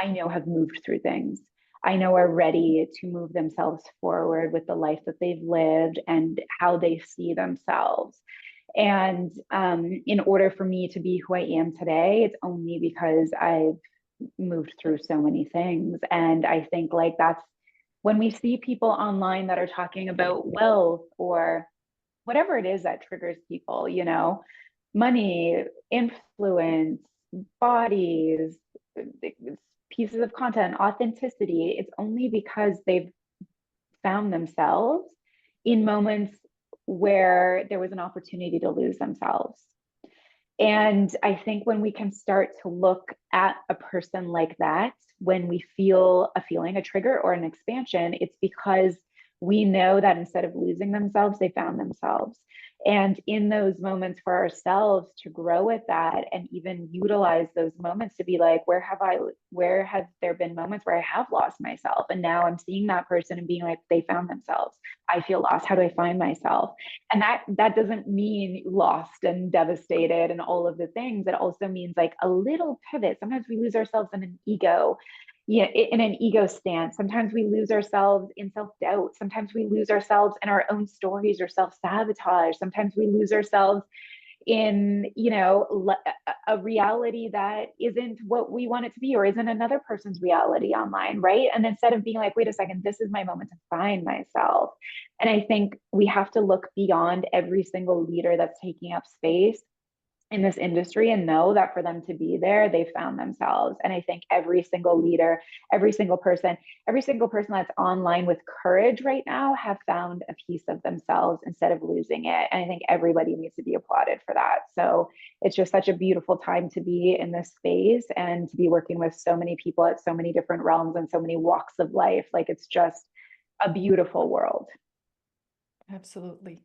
know have moved through things. I know are ready to move themselves forward with the life that they've lived and how they see themselves. And in order for me to be who I am today, it's only because I've moved through so many things. And I think like that's when we see people online that are talking about wealth or whatever it is that triggers people, money, influence, bodies, pieces of content, authenticity, it's only because they've found themselves in moments where there was an opportunity to lose themselves. And I think when we can start to look at a person like that, when we feel a feeling, a trigger, or an expansion, it's because we know that instead of losing themselves, they found themselves. And in those moments for ourselves to grow with that and even utilize those moments to be like, where have there been moments where I have lost myself? And now I'm seeing that person and being like, they found themselves. I feel lost. How do I find myself? And that doesn't mean lost and devastated and all of the things. It also means like a little pivot. Sometimes we lose ourselves in an ego, in an ego stance. Sometimes we lose ourselves in self-doubt. Sometimes we lose ourselves in our own stories or self-sabotage. Sometimes we lose ourselves in a reality that isn't what we want it to be, or isn't another person's reality online, right? And instead of being like, wait a second, this is my moment to find myself. And I think we have to look beyond every single leader that's taking up space in this industry and know that for them to be there, they found themselves. And I think every single leader, every single person that's online with courage right now have found a piece of themselves instead of losing it. And I think everybody needs to be applauded for that. So it's just such a beautiful time to be in this space and to be working with so many people at so many different realms and so many walks of life. Like it's just a beautiful world. Absolutely.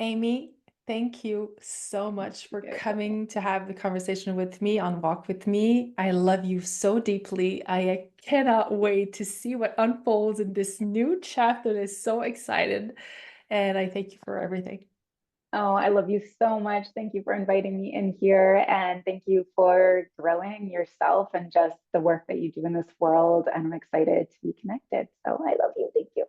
Amy, thank you so much for coming to have the conversation with me on Walk With Me. I love you so deeply. I cannot wait to see what unfolds in this new chapter. I'm so excited. And I thank you for everything. Oh, I love you so much. Thank you for inviting me in here. And thank you for growing yourself and just the work that you do in this world. And I'm excited to be connected. So I love you. Thank you.